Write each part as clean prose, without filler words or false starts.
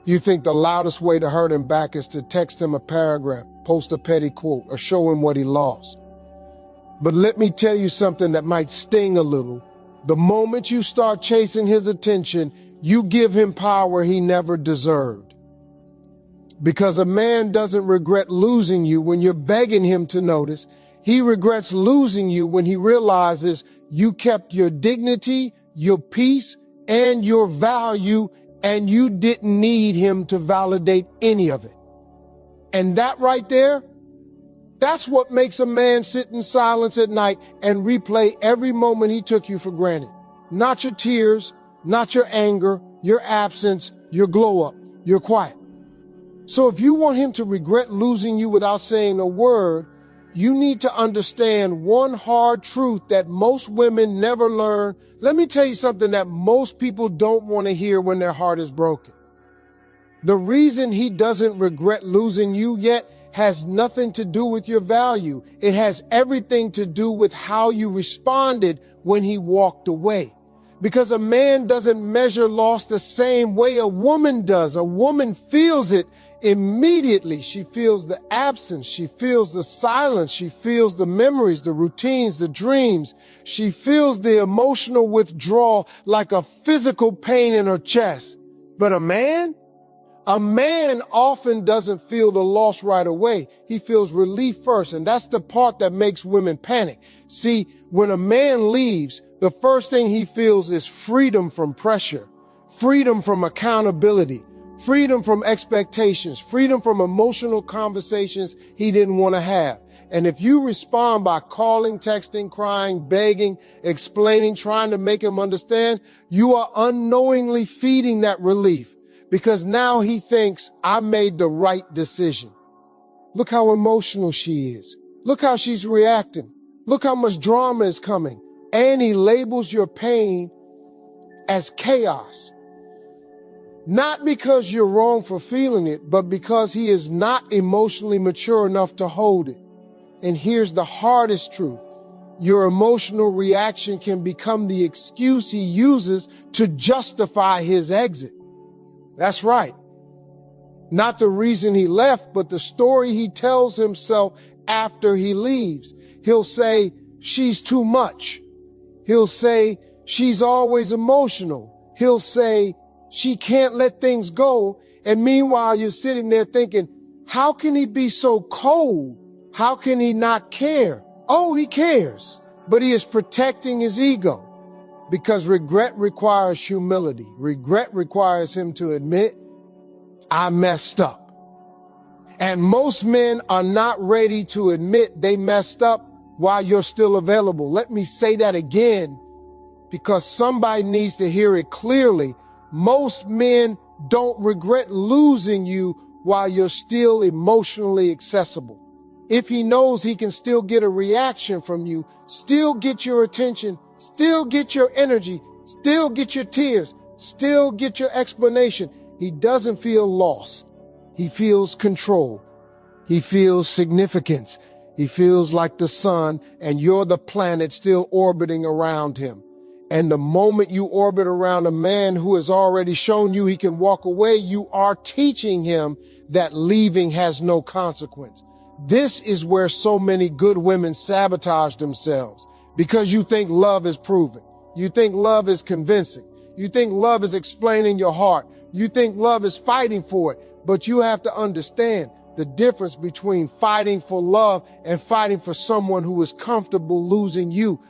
You think the loudest way to hurt him back is to text him a paragraph, post a petty quote, or show him what he lost. But let me tell you something that might sting a little. The moment you start chasing his attention, you give him power he never deserved. Because a man doesn't regret losing you when you're begging him to notice. He regrets losing you when he realizes you kept your dignity, your peace, and your value, and you didn't need him to validate any of it. And that right there, that's what makes a man sit in silence at night and replay every moment he took you for granted. Not your tears, not your anger, your absence, your glow up, your quiet. So if you want him to regret losing you without saying a word, you need to understand one hard truth that most women never learn. Let me tell you something that most people don't want to hear when their heart is broken. The reason he doesn't regret losing you yet has nothing to do with your value. It has everything to do with how you responded when he walked away. Because a man doesn't measure loss the same way a woman does. A woman feels it immediately. She feels the absence. She feels the silence. She feels the memories, the routines, the dreams. She feels the emotional withdrawal like a physical pain in her chest. But a man often doesn't feel the loss right away. He feels relief first. And that's the part that makes women panic. See, when a man leaves, the first thing he feels is freedom from pressure, freedom from accountability, freedom from expectations, freedom from emotional conversations he didn't want to have. And if you respond by calling, texting, crying, begging, explaining, trying to make him understand, you are unknowingly feeding that relief because now he thinks I made the right decision. Look how emotional she is. Look how she's reacting. Look how much drama is coming. And he labels your pain as chaos. Not because you're wrong for feeling it, but because he is not emotionally mature enough to hold it. And here's the hardest truth. Your emotional reaction can become the excuse he uses to justify his exit. That's right. Not the reason he left, but the story he tells himself after he leaves. He'll say, she's too much. He'll say, she's always emotional. He'll say, she can't let things go. And meanwhile, you're sitting there thinking, how can he be so cold? How can he not care? Oh, he cares, but he is protecting his ego because regret requires humility. Regret requires him to admit, I messed up. And most men are not ready to admit they messed up while you're still available. Let me say that again because somebody needs to hear it clearly. Most men don't regret losing you while you're still emotionally accessible. If he knows he can still get a reaction from you, still get your attention, still get your energy, still get your tears, still get your explanation, he doesn't feel lost. He feels control. He feels significance. He feels like the sun and you're the planet still orbiting around him. And the moment you orbit around a man who has already shown you he can walk away, you are teaching him that leaving has no consequence. This is where so many good women sabotage themselves because you think love is proven. You think love is convincing. You think love is explaining your heart. You think love is fighting for it. But you have to understand the difference between fighting for love and fighting for someone who is comfortable losing you.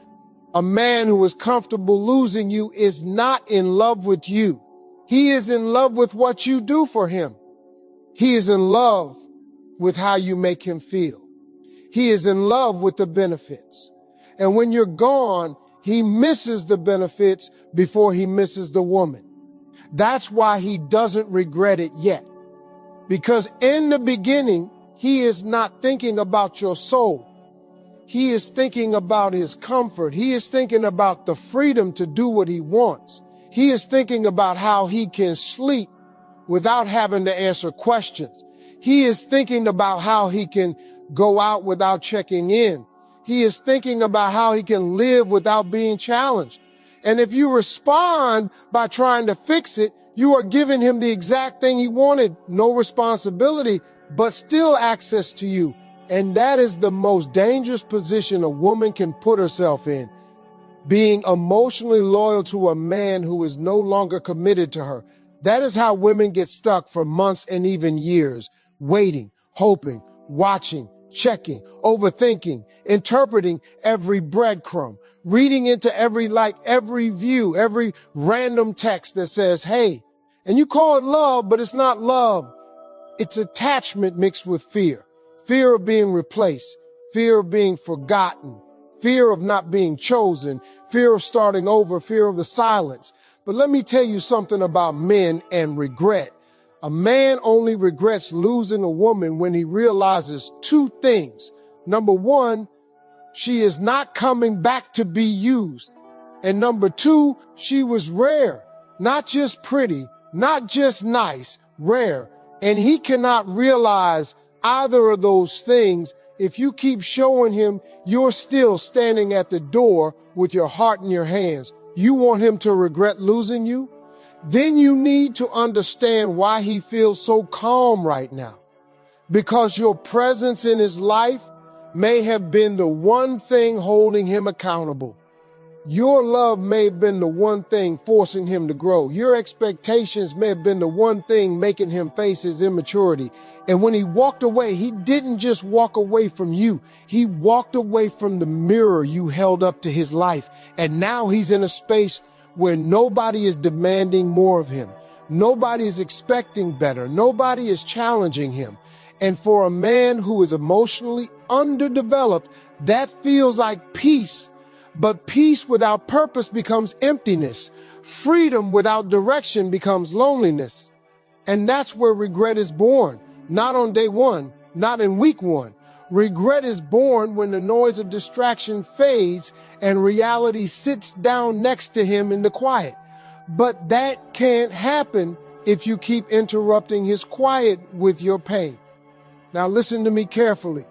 A man who is comfortable losing you is not in love with you. He is in love with what you do for him. He is in love with how you make him feel. He is in love with the benefits. And when you're gone, he misses the benefits before he misses the woman. That's why he doesn't regret it yet. Because in the beginning, he is not thinking about your soul. He is thinking about his comfort. He is thinking about the freedom to do what he wants. He is thinking about how he can sleep without having to answer questions. He is thinking about how he can go out without checking in. He is thinking about how he can live without being challenged. And if you respond by trying to fix it, You are giving him the exact thing he wanted, no responsibility, but still access to you. And that is the most dangerous position a woman can put herself in, being emotionally loyal to a man who is no longer committed to her. That is how women get stuck for months and even years, waiting, hoping, watching, checking, overthinking, interpreting every breadcrumb, reading into every view, every random text that says, hey, and you call it love, but it's not love. It's attachment mixed with fear. Fear of being replaced, fear of being forgotten, fear of not being chosen, fear of starting over, fear of the silence. But let me tell you something about men and regret. A man only regrets losing a woman when he realizes two things. Number one, she is not coming back to be used. And number two, she was rare, not just pretty, not just nice, rare. And he cannot realize either of those things if you keep showing him you're still standing at the door with your heart in your hands. You want him to regret losing you? Then you need to understand why he feels so calm right now. Because your presence in his life may have been the one thing holding him accountable. Your love may have been the one thing forcing him to grow. Your expectations may have been the one thing making him face his immaturity. And when he walked away, he didn't just walk away from you. He walked away from the mirror you held up to his life. And now he's in a space where nobody is demanding more of him. Nobody is expecting better. Nobody is challenging him. And for a man who is emotionally underdeveloped, that feels like peace. But peace without purpose becomes emptiness. Freedom without direction becomes loneliness. And that's where regret is born. Not on day one, not in week one. Regret is born when the noise of distraction fades and reality sits down next to him in the quiet. But that can't happen if you keep interrupting his quiet with your pain. Now listen to me carefully.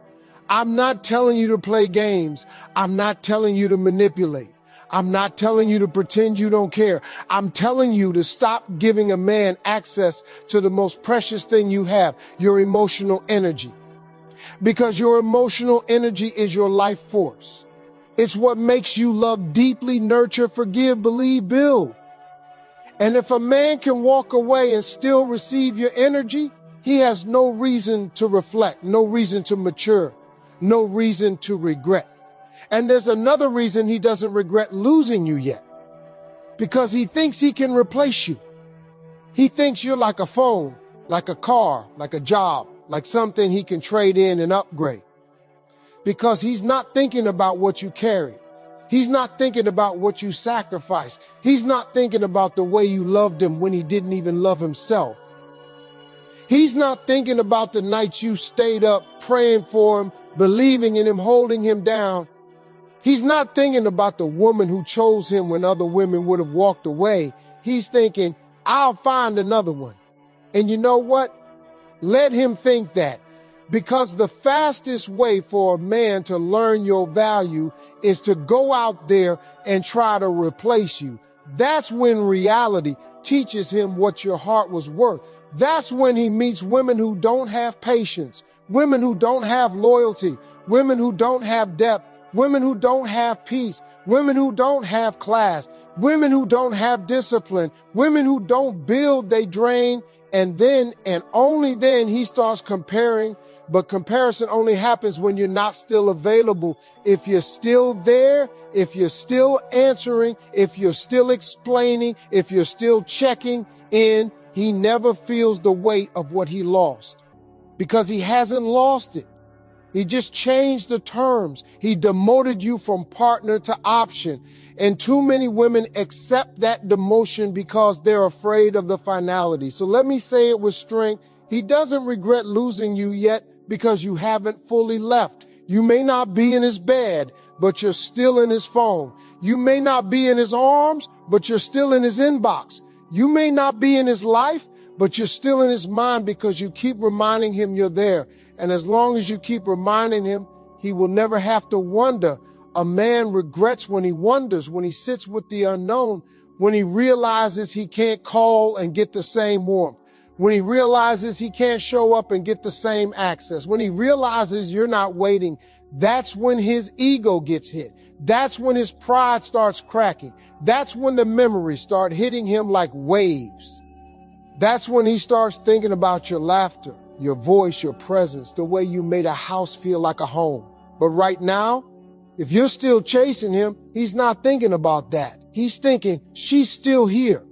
I'm not telling you to play games. I'm not telling you to manipulate. I'm not telling you to pretend you don't care. I'm telling you to stop giving a man access to the most precious thing you have, your emotional energy. Because your emotional energy is your life force. It's what makes you love deeply, nurture, forgive, believe, build. And if a man can walk away and still receive your energy, he has no reason to reflect, no reason to mature, no reason to regret. And there's another reason he doesn't regret losing you yet. Because he thinks he can replace you. He thinks you're like a phone, like a car, like a job, like something he can trade in and upgrade. Because he's not thinking about what you carry. He's not thinking about what you sacrificed. He's not thinking about the way you loved him when he didn't even love himself. He's not thinking about the nights you stayed up praying for him, believing in him, holding him down. He's not thinking about the woman who chose him when other women would have walked away. He's thinking, I'll find another one. And you know what? Let him think that. Because the fastest way for a man to learn your value is to go out there and try to replace you. That's when reality teaches him what your heart was worth. That's when he meets women who don't have patience, women who don't have loyalty, women who don't have depth, women who don't have peace, women who don't have class, women who don't have discipline, women who don't build, they drain. And then, and only then, he starts comparing. But comparison only happens when you're not still available. If you're still there, if you're still answering, if you're still explaining, if you're still checking in, he never feels the weight of what he lost. Because he hasn't lost it. He just changed the terms. He demoted you from partner to option. And too many women accept that demotion because they're afraid of the finality. So let me say it with strength. He doesn't regret losing you yet because you haven't fully left. You may not be in his bed, but you're still in his phone. You may not be in his arms, but you're still in his inbox. You may not be in his life, but you're still in his mind because you keep reminding him you're there. And as long as you keep reminding him, he will never have to wonder. A man regrets when he wonders, when he sits with the unknown, when he realizes he can't call and get the same warmth, when he realizes he can't show up and get the same access, when he realizes you're not waiting, that's when his ego gets hit. That's when his pride starts cracking. That's when the memories start hitting him like waves. That's when he starts thinking about your laughter, your voice, your presence, the way you made a house feel like a home. But right now, if you're still chasing him, he's not thinking about that. He's thinking, she's still here.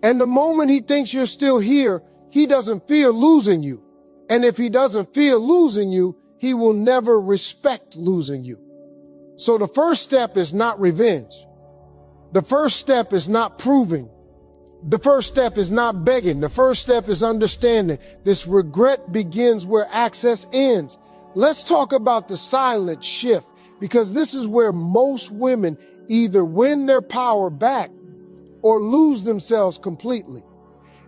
And the moment he thinks you're still here, he doesn't fear losing you. And if he doesn't fear losing you, he will never respect losing you. So the first step is not revenge. The first step is not proving. The first step is not begging. The first step is understanding. This regret begins where access ends. Let's talk about the silent shift, because this is where most women either win their power back or lose themselves completely.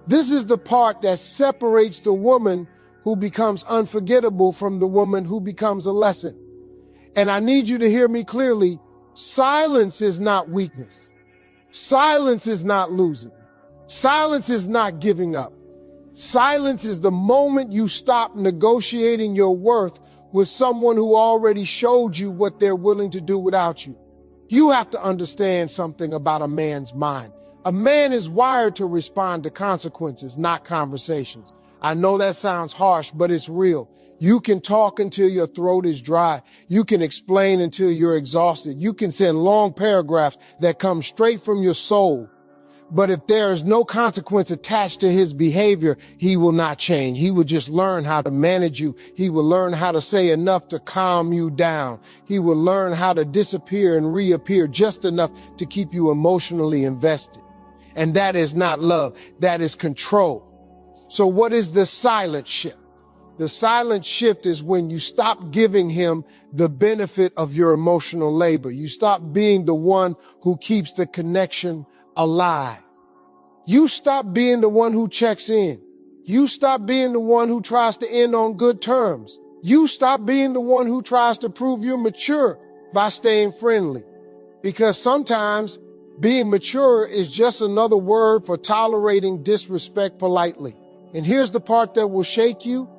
This is the part that separates the woman who becomes unforgettable from the woman who becomes a lesson. And I need you to hear me clearly. Silence is not weakness. Silence is not losing. Silence is not giving up. Silence is the moment you stop negotiating your worth with someone who already showed you what they're willing to do without you. You have to understand something about a man's mind. A man is wired to respond to consequences, not conversations. I know that sounds harsh, but it's real. You can talk until your throat is dry. You can explain until you're exhausted. You can send long paragraphs that come straight from your soul. But if there is no consequence attached to his behavior, he will not change. He will just learn how to manage you. He will learn how to say enough to calm you down. He will learn how to disappear and reappear just enough to keep you emotionally invested. And that is not love. That is control. So what is the silent shift? The silent shift is when you stop giving him the benefit of your emotional labor. You stop being the one who keeps the connection alive. You stop being the one who checks in. You stop being the one who tries to end on good terms. You stop being the one who tries to prove you're mature by staying friendly. Because sometimes being mature is just another word for tolerating disrespect politely. And here's the part that will shake you.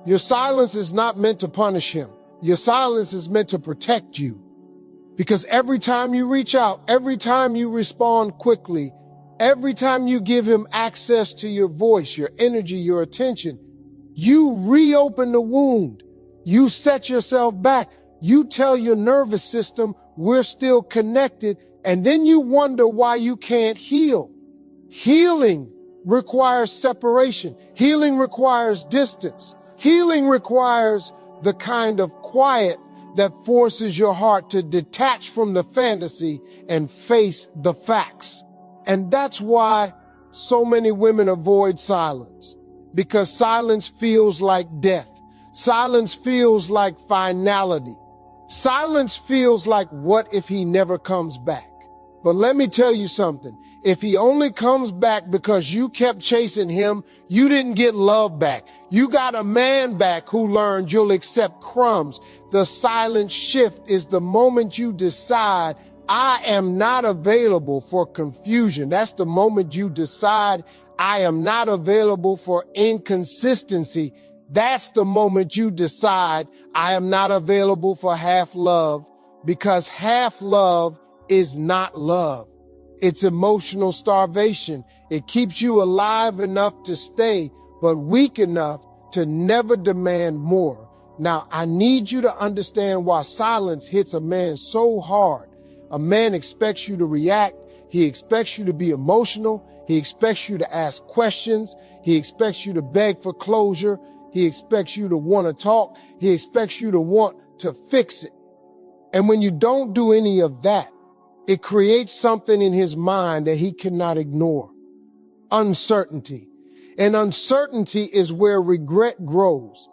Your silence is not meant to punish him. Your silence is meant to protect you. Because every time you reach out, every time you respond quickly, every time you give him access to your voice, your energy, your attention, you reopen the wound. You set yourself back. You tell your nervous system we're still connected, and then you wonder why you can't heal. Healing requires separation. Healing requires distance. Healing requires the kind of quiet that forces your heart to detach from the fantasy and face the facts. And that's why so many women avoid silence, because silence feels like death. Silence feels like finality. Silence feels like, what if he never comes back? But let me tell you something. If he only comes back because you kept chasing him, you didn't get love back. You got a man back who learned you'll accept crumbs. The silent shift is the moment you decide, I am not available for confusion. That's the moment you decide, I am not available for inconsistency. That's the moment you decide, I am not available for half love, because half love is not love. It's emotional starvation. It keeps you alive enough to stay, but weak enough to never demand more. Now, I need you to understand why silence hits a man so hard. A man expects you to react. He expects you to be emotional. He expects you to ask questions. He expects you to beg for closure. He expects you to want to talk. He expects you to want to fix it. And when you don't do any of that, it creates something in his mind that he cannot ignore. Uncertainty. And uncertainty is where regret grows.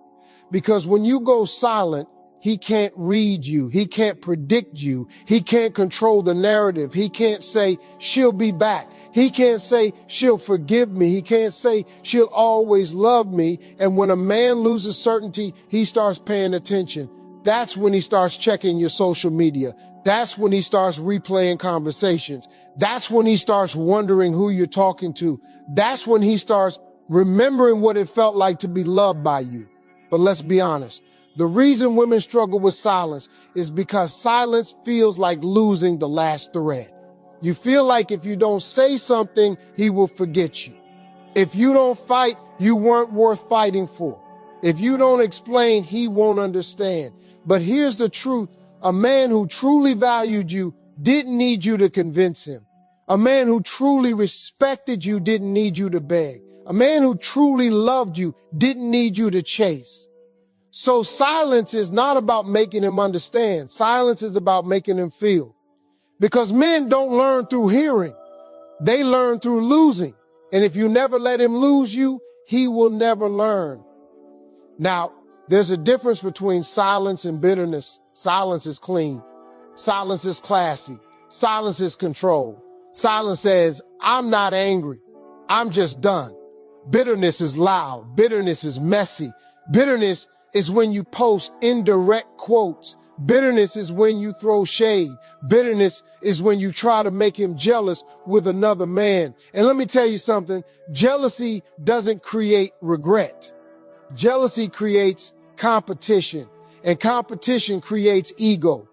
Because when you go silent, he can't read you. He can't predict you. He can't control the narrative. He can't say, she'll be back. He can't say, she'll forgive me. He can't say, she'll always love me. And when a man loses certainty, he starts paying attention. That's when he starts checking your social media. That's when he starts replaying conversations. That's when he starts wondering who you're talking to. That's when he starts remembering what it felt like to be loved by you. But let's be honest. The reason women struggle with silence is because silence feels like losing the last thread. You feel like if you don't say something, he will forget you. If you don't fight, you weren't worth fighting for. If you don't explain, he won't understand. But here's the truth. A man who truly valued you didn't need you to convince him. A man who truly respected you didn't need you to beg. A man who truly loved you didn't need you to chase. So silence is not about making him understand. Silence is about making him feel. Because men don't learn through hearing. They learn through losing. And if you never let him lose you, he will never learn. Now, there's a difference between silence and bitterness. Silence is clean. Silence is classy. Silence is control. Silence says, I'm not angry. I'm just done. Bitterness is loud. Bitterness is messy. Bitterness is when you post indirect quotes. Bitterness is when you throw shade. Bitterness is when you try to make him jealous with another man. And let me tell you something. Jealousy doesn't create regret. Jealousy creates competition, and competition creates ego,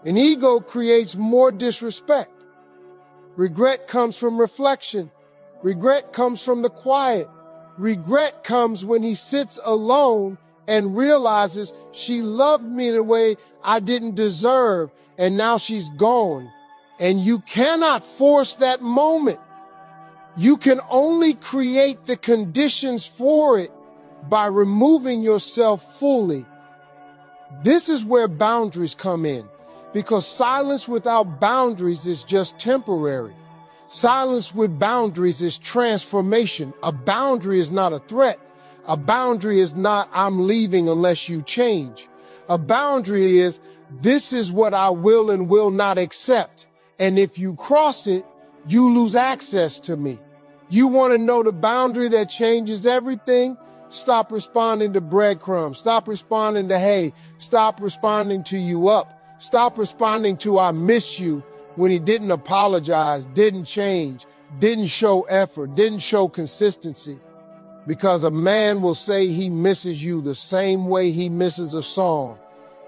and ego creates more disrespect. Regret comes from reflection. Regret comes from the quiet. Regret comes when he sits alone and realizes she loved me in a way I didn't deserve, and now she's gone. And you cannot force that moment. You can only create the conditions for it by removing yourself fully. This is where boundaries come in, because silence without boundaries is just temporary. Silence with boundaries is transformation. A boundary is not a threat. A boundary is not, I'm leaving unless you change. A boundary is, this is what I will and will not accept. And if you cross it, you lose access to me. You want to know the boundary that changes everything? Stop responding to breadcrumbs. Stop responding to hey. Stop responding to you up. Stop responding to I miss you when he didn't apologize, didn't change, didn't show effort, didn't show consistency. Because a man will say he misses you the same way he misses a song.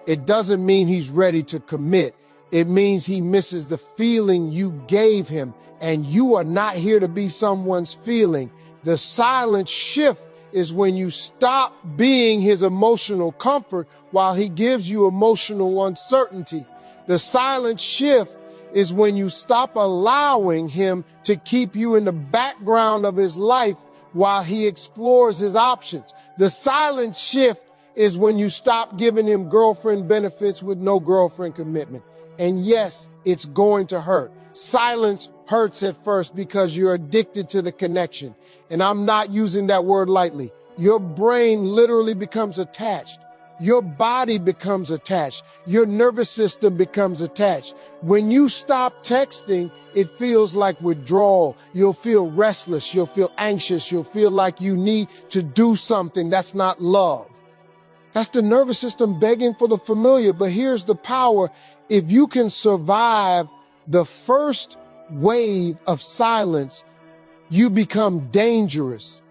It doesn't mean he's ready to commit. It means he misses the feeling you gave him, and you are not here to be someone's feeling. The silent shift is when you stop being his emotional comfort while he gives you emotional uncertainty. The silent shift is when you stop allowing him to keep you in the background of his life while he explores his options. The silent shift is when you stop giving him girlfriend benefits with no girlfriend commitment. And yes, it's going to hurt. Silence hurts at first because you're addicted to the connection. And I'm not using that word lightly. Your brain literally becomes attached. Your body becomes attached. Your nervous system becomes attached. When you stop texting, it feels like withdrawal. You'll feel restless. You'll feel anxious. You'll feel like you need to do something. That's not love. That's the nervous system begging for the familiar. But here's the power. If you can survive the first wave of silence, you become dangerous.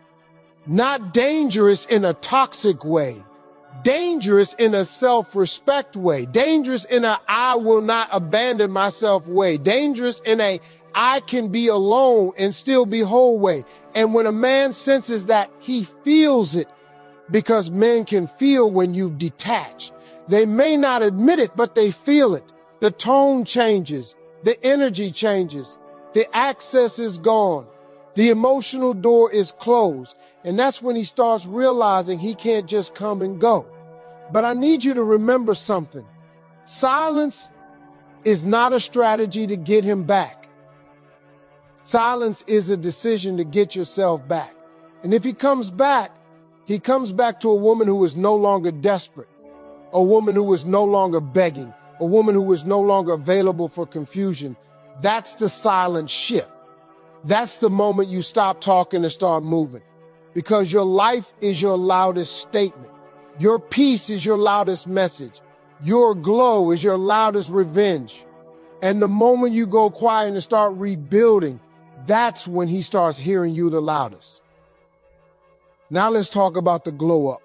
Not dangerous in a toxic way. Dangerous in a self-respect way. Dangerous in a I will not abandon myself way. Dangerous in a I can be alone and still be whole way. And when a man senses that, he feels it, because men can feel when you've detached. They may not admit it, but they feel it. The tone changes. The energy changes. The access is gone. The emotional door is closed. And that's when he starts realizing he can't just come and go. But I need you to remember something. Silence is not a strategy to get him back. Silence is a decision to get yourself back. And if he comes back to a woman who is no longer desperate, a woman who is no longer begging, a woman who is no longer available for confusion. That's the silent shift. That's the moment you stop talking and start moving. Because your life is your loudest statement. Your peace is your loudest message. Your glow is your loudest revenge. And the moment you go quiet and start rebuilding, that's when he starts hearing you the loudest. Now let's talk about the glow up.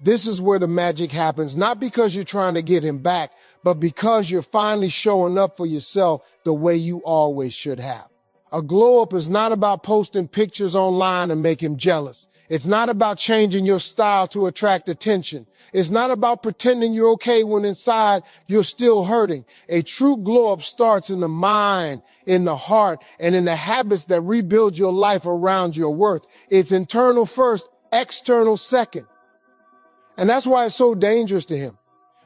This is where the magic happens, not because you're trying to get him back, but because you're finally showing up for yourself the way you always should have. A glow up is not about posting pictures online and make him jealous. It's not about changing your style to attract attention. It's not about pretending you're okay when inside you're still hurting. A true glow up starts in the mind, in the heart, and in the habits that rebuild your life around your worth. It's internal first, external second. And that's why it's so dangerous to him,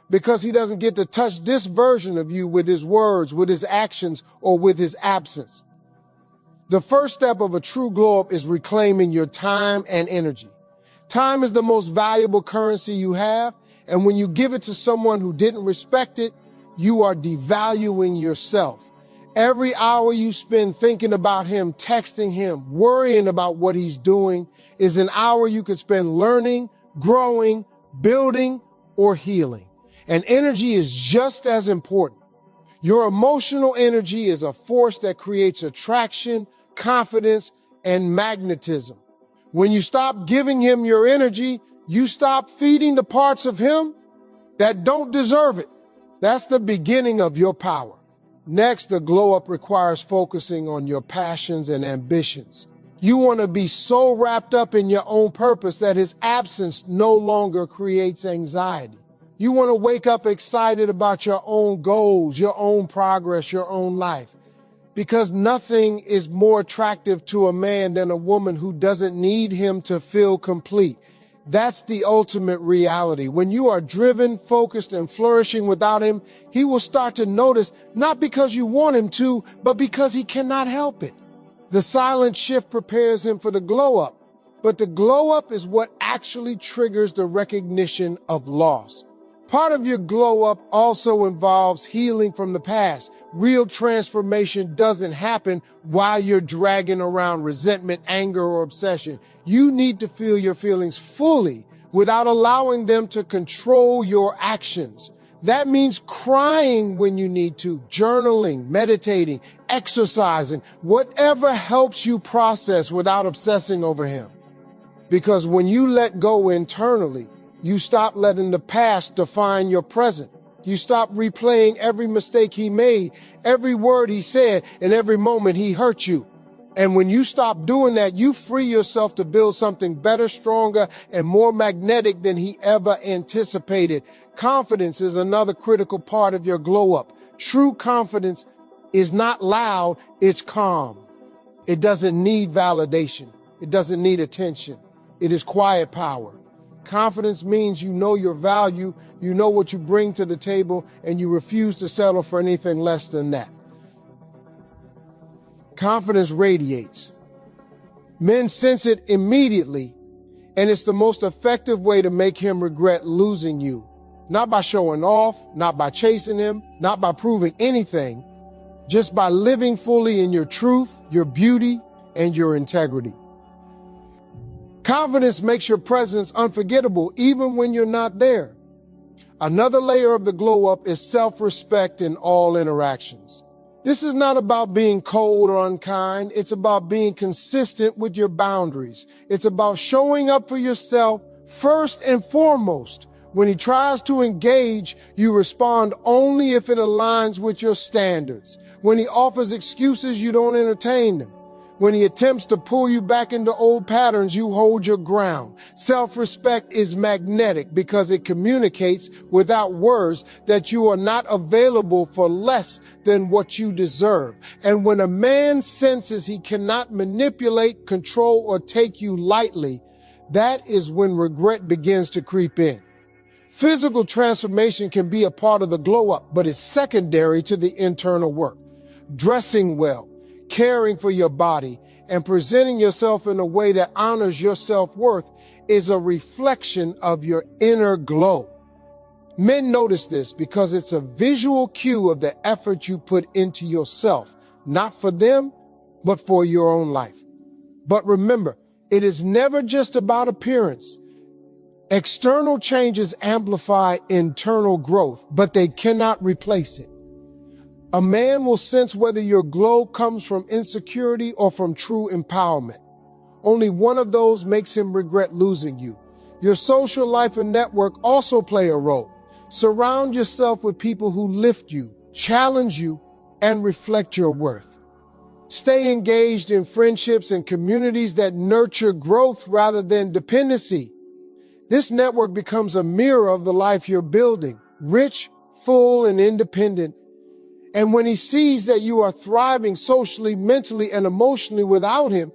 because he doesn't get to touch this version of you with his words, with his actions, or with his absence. The first step of a true glow up is reclaiming your time and energy. Time is the most valuable currency you have, and when you give it to someone who didn't respect it, you are devaluing yourself. Every hour you spend thinking about him, texting him, worrying about what he's doing is an hour you could spend learning, growing, building, or healing. And energy is just as important. Your emotional energy is a force that creates attraction, confidence, and magnetism. When you stop giving him your energy, you stop feeding the parts of him that don't deserve it. That's the beginning of your power. Next, the glow up requires focusing on your passions and ambitions. You want to be so wrapped up in your own purpose that his absence no longer creates anxiety. You want to wake up excited about your own goals, your own progress, your own life. Because nothing is more attractive to a man than a woman who doesn't need him to feel complete. That's the ultimate reality. When you are driven, focused, and flourishing without him, he will start to notice, not because you want him to, but because he cannot help it. The silent shift prepares him for the glow up, but the glow up is what actually triggers the recognition of loss. Part of your glow up also involves healing from the past. Real transformation doesn't happen while you're dragging around resentment, anger, or obsession. You need to feel your feelings fully without allowing them to control your actions. That means crying when you need to, journaling, meditating, exercising, whatever helps you process without obsessing over him. Because when you let go internally, you stop letting the past define your present. You stop replaying every mistake he made, every word he said, and every moment he hurt you. And when you stop doing that, you free yourself to build something better, stronger, and more magnetic than he ever anticipated. Confidence is another critical part of your glow up. True confidence is not loud, it's calm. It doesn't need validation. It doesn't need attention. It is quiet power. Confidence means you know your value, you know what you bring to the table, and you refuse to settle for anything less than that. Confidence radiates. Men sense it immediately, and it's the most effective way to make him regret losing you. Not by showing off, not by chasing him, not by proving anything, just by living fully in your truth, your beauty, and your integrity. Confidence makes your presence unforgettable even when you're not there. Another layer of the glow up is self-respect in all interactions. This is not about being cold or unkind. It's about being consistent with your boundaries. It's about showing up for yourself first and foremost. When he tries to engage, you respond only if it aligns with your standards. When he offers excuses, you don't entertain them. When he attempts to pull you back into old patterns, you hold your ground. Self-respect is magnetic because it communicates without words that you are not available for less than what you deserve. And when a man senses he cannot manipulate, control, or take you lightly, that is when regret begins to creep in. Physical transformation can be a part of the glow up, but it's secondary to the internal work. Dressing well, caring for your body, and presenting yourself in a way that honors your self-worth is a reflection of your inner glow. Men notice this because it's a visual cue of the effort you put into yourself, not for them, but for your own life. But remember, it is never just about appearance. External changes amplify internal growth, but they cannot replace it. A man will sense whether your glow comes from insecurity or from true empowerment. Only one of those makes him regret losing you. Your social life and network also play a role. Surround yourself with people who lift you, challenge you, and reflect your worth. Stay engaged in friendships and communities that nurture growth rather than dependency. This network becomes a mirror of the life you're building, rich, full, and independent. And when he sees that you are thriving socially, mentally, and emotionally without him,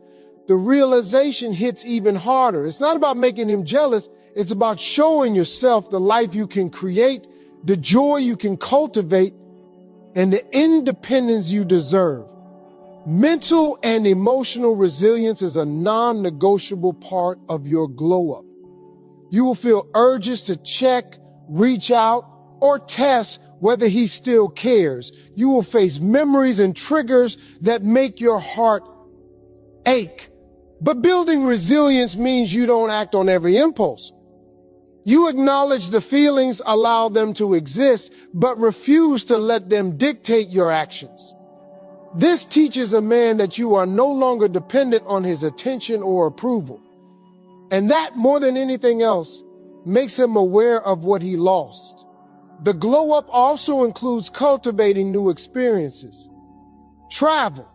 the realization hits even harder. It's not about making him jealous. It's about showing yourself the life you can create, the joy you can cultivate, and the independence you deserve. Mental and emotional resilience is a non-negotiable part of your glow up. You will feel urges to check, reach out, or test whether he still cares. You will face memories and triggers that make your heart ache. But building resilience means you don't act on every impulse. You acknowledge the feelings, allow them to exist, but refuse to let them dictate your actions. This teaches a man that you are no longer dependent on his attention or approval. And that, more than anything else, makes him aware of what he lost. The glow up also includes cultivating new experiences. Travel,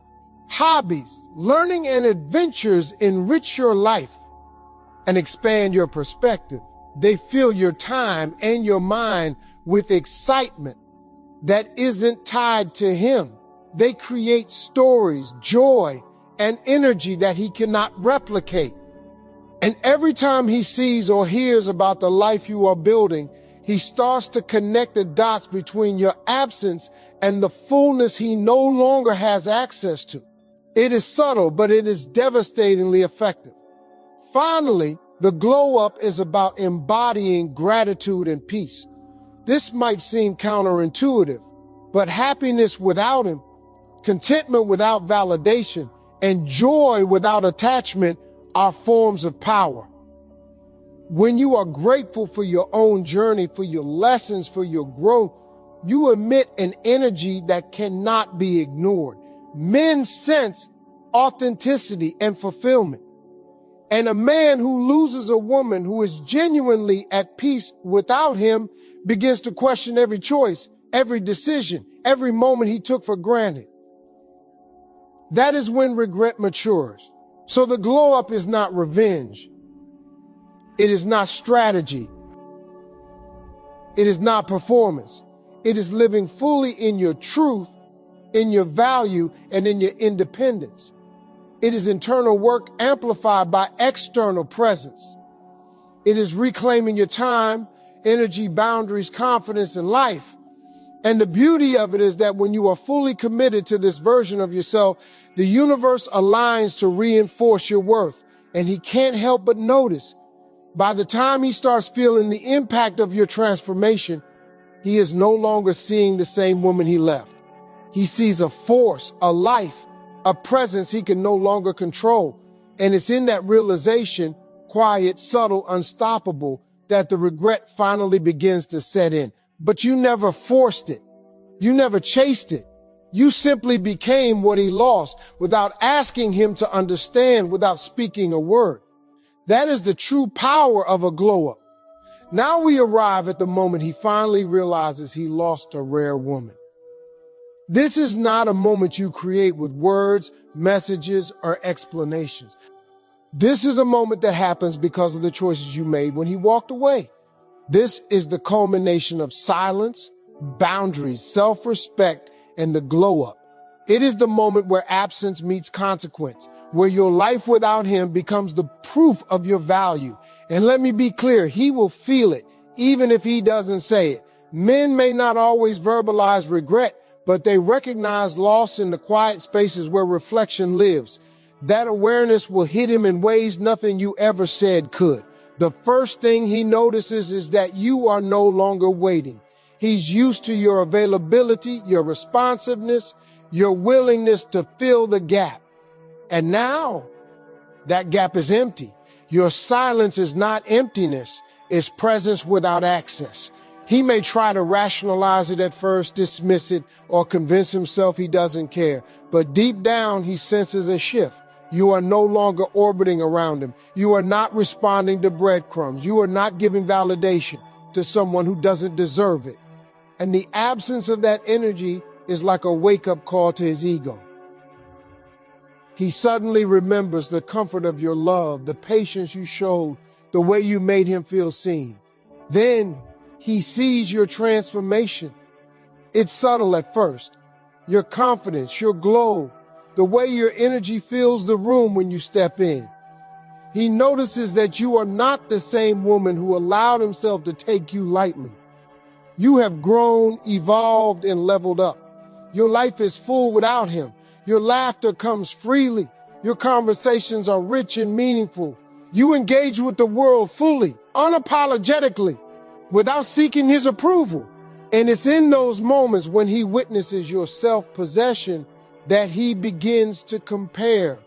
hobbies, learning, and adventures enrich your life and expand your perspective. They fill your time and your mind with excitement that isn't tied to him. They create stories, joy, and energy that he cannot replicate. And every time he sees or hears about the life you are building, he starts to connect the dots between your absence and the fullness he no longer has access to. It is subtle, but it is devastatingly effective. Finally, the glow up is about embodying gratitude and peace. This might seem counterintuitive, but happiness without him, contentment without validation, and joy without attachment are forms of power. When you are grateful for your own journey, for your lessons, for your growth, you emit an energy that cannot be ignored. Men sense authenticity and fulfillment. And a man who loses a woman who is genuinely at peace without him begins to question every choice, every decision, every moment he took for granted. That is when regret matures. So the glow up is not revenge. It is not strategy. It is not performance. It is living fully in your truth, in your value, and in your independence. It is internal work amplified by external presence. It is reclaiming your time, energy, boundaries, confidence, and life. And the beauty of it is that when you are fully committed to this version of yourself, the universe aligns to reinforce your worth. And he can't help but notice, by the time he starts feeling the impact of your transformation, he is no longer seeing the same woman he left. He sees a force, a life, a presence he can no longer control. And it's in that realization, quiet, subtle, unstoppable, that the regret finally begins to set in. But you never forced it. You never chased it. You simply became what he lost without asking him to understand, without speaking a word. That is the true power of a glow up. Now we arrive at the moment he finally realizes he lost a rare woman. This is not a moment you create with words, messages, or explanations. This is a moment that happens because of the choices you made when he walked away. This is the culmination of silence, boundaries, self-respect, and the glow up. It is the moment where absence meets consequence, where your life without him becomes the proof of your value. And let me be clear, he will feel it, even if he doesn't say it. Men may not always verbalize regret, but they recognize loss in the quiet spaces where reflection lives. That awareness will hit him in ways nothing you ever said could. The first thing he notices is that you are no longer waiting. He's used to your availability, your responsiveness, your willingness to fill the gap. And now that gap is empty. Your silence is not emptiness. It's presence without access. He may try to rationalize it at first, dismiss it, or convince himself he doesn't care. But deep down, he senses a shift. You are no longer orbiting around him. You are not responding to breadcrumbs. You are not giving validation to someone who doesn't deserve it. And the absence of that energy is like a wake-up call to his ego. He suddenly remembers the comfort of your love, the patience you showed, the way you made him feel seen. Then he sees your transformation. It's subtle at first. Your confidence, your glow, the way your energy fills the room when you step in. He notices that you are not the same woman who allowed himself to take you lightly. You have grown, evolved, and leveled up. Your life is full without him. Your laughter comes freely. Your conversations are rich and meaningful. You engage with the world fully, unapologetically, without seeking his approval. And it's in those moments when he witnesses your self-possession that he begins to compare.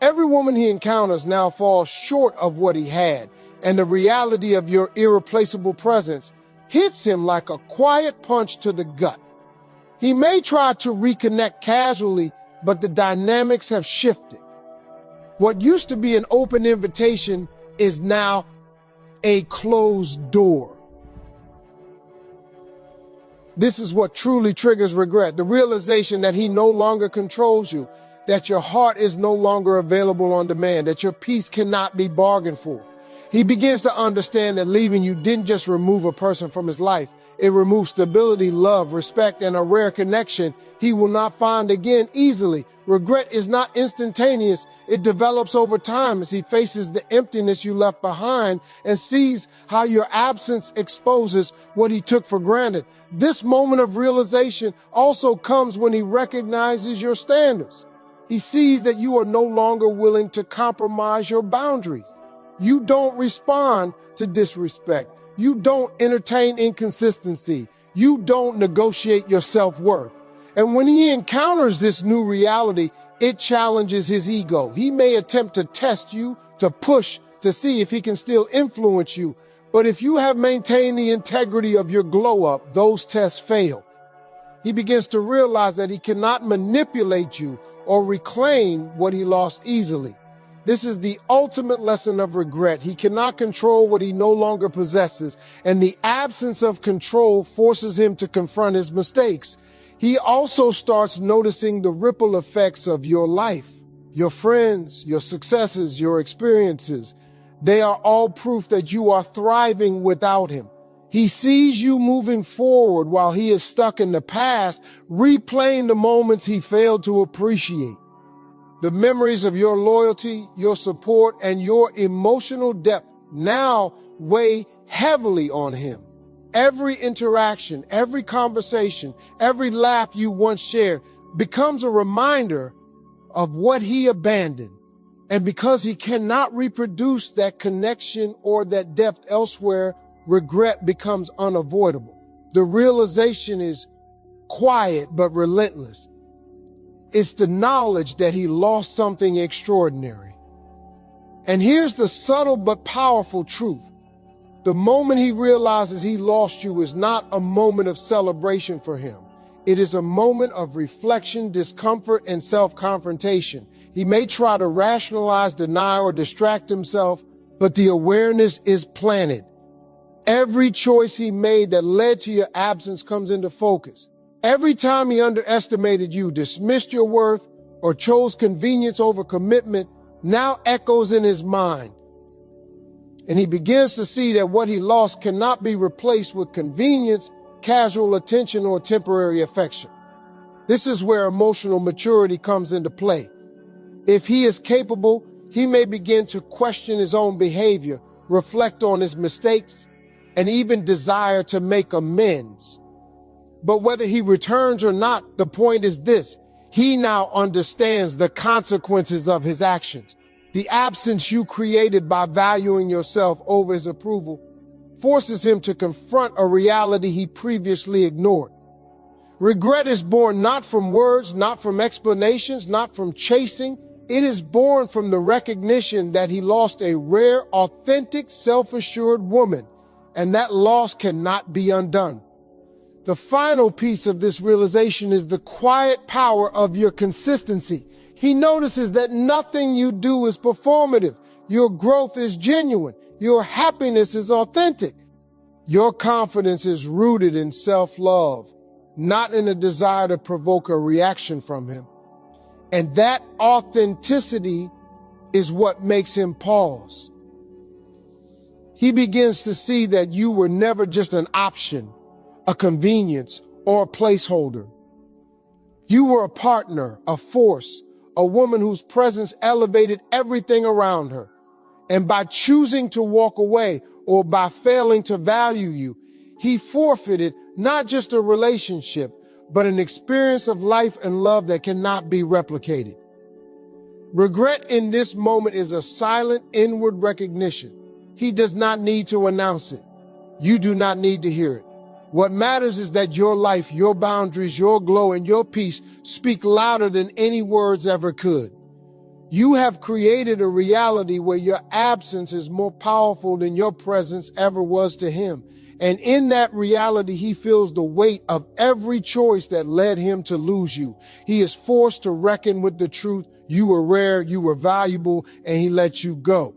Every woman he encounters now falls short of what he had, and the reality of your irreplaceable presence hits him like a quiet punch to the gut. He may try to reconnect casually, but the dynamics have shifted. What used to be an open invitation is now a closed door. This is what truly triggers regret, the realization that he no longer controls you, that your heart is no longer available on demand, that your peace cannot be bargained for. He begins to understand that leaving you didn't just remove a person from his life, it removes stability, love, respect, and a rare connection he will not find again easily. Regret is not instantaneous. It develops over time as he faces the emptiness you left behind and sees how your absence exposes what he took for granted. This moment of realization also comes when he recognizes your standards. He sees that you are no longer willing to compromise your boundaries. You don't respond to disrespect. You don't entertain inconsistency. You don't negotiate your self-worth. And when he encounters this new reality, it challenges his ego. He may attempt to test you, to push, to see if he can still influence you. But if you have maintained the integrity of your glow-up, those tests fail. He begins to realize that he cannot manipulate you or reclaim what he lost easily. This is the ultimate lesson of regret. He cannot control what he no longer possesses, and the absence of control forces him to confront his mistakes. He also starts noticing the ripple effects of your life, your friends, your successes, your experiences. They are all proof that you are thriving without him. He sees you moving forward while he is stuck in the past, replaying the moments he failed to appreciate. The memories of your loyalty, your support, and your emotional depth now weigh heavily on him. Every interaction, every conversation, every laugh you once shared becomes a reminder of what he abandoned. And because he cannot reproduce that connection or that depth elsewhere, regret becomes unavoidable. The realization is quiet but relentless. It's the knowledge that he lost something extraordinary. And here's the subtle but powerful truth. The moment he realizes he lost you is not a moment of celebration for him. It is a moment of reflection, discomfort, and self-confrontation. He may try to rationalize, deny, or distract himself, but the awareness is planted. Every choice he made that led to your absence comes into focus. Every time he underestimated you, dismissed your worth, or chose convenience over commitment, now echoes in his mind. And he begins to see that what he lost cannot be replaced with convenience, casual attention, or temporary affection. This is where emotional maturity comes into play. If he is capable, he may begin to question his own behavior, reflect on his mistakes, and even desire to make amends. But whether he returns or not, the point is this: he now understands the consequences of his actions. The absence you created by valuing yourself over his approval forces him to confront a reality he previously ignored. Regret is born not from words, not from explanations, not from chasing. It is born from the recognition that he lost a rare, authentic, self-assured woman, and that loss cannot be undone. The final piece of this realization is the quiet power of your consistency. He notices that nothing you do is performative. Your growth is genuine. Your happiness is authentic. Your confidence is rooted in self-love, not in a desire to provoke a reaction from him. And that authenticity is what makes him pause. He begins to see that you were never just an option, a convenience, or a placeholder. You were a partner, a force, a woman whose presence elevated everything around her. And by choosing to walk away or by failing to value you, he forfeited not just a relationship, but an experience of life and love that cannot be replicated. Regret in this moment is a silent inward recognition. He does not need to announce it. You do not need to hear it. What matters is that your life, your boundaries, your glow, and your peace speak louder than any words ever could. You have created a reality where your absence is more powerful than your presence ever was to him. And in that reality, he feels the weight of every choice that led him to lose you. He is forced to reckon with the truth. You were rare, you were valuable, and he let you go.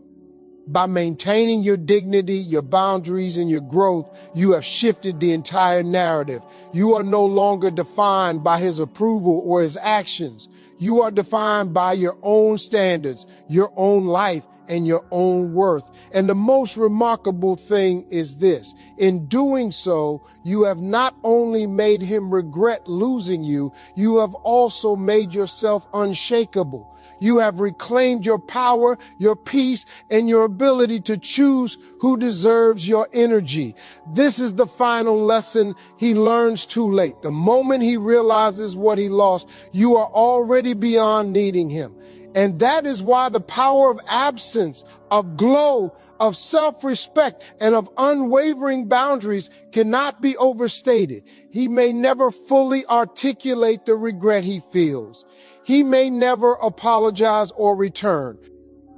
By maintaining your dignity, your boundaries, and your growth, you have shifted the entire narrative. You are no longer defined by his approval or his actions. You are defined by your own standards, your own life, and your own worth. And the most remarkable thing is this: in doing so, you have not only made him regret losing you, you have also made yourself unshakable. You have reclaimed your power, your peace, and your ability to choose who deserves your energy. This is the final lesson he learns too late. The moment he realizes what he lost, you are already beyond needing him. And that is why the power of absence, of glow, of self-respect, and of unwavering boundaries cannot be overstated. He may never fully articulate the regret he feels. He may never apologize or return.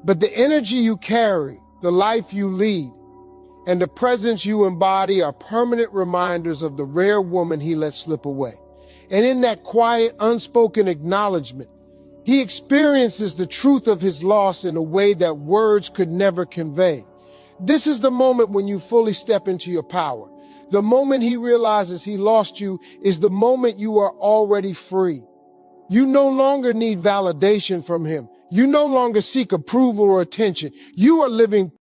But the energy you carry, the life you lead, and the presence you embody are permanent reminders of the rare woman he let slip away. And in that quiet, unspoken acknowledgement, he experiences the truth of his loss in a way that words could never convey. This is the moment when you fully step into your power. The moment he realizes he lost you is the moment you are already free. You no longer need validation from him. You no longer seek approval or attention. You are living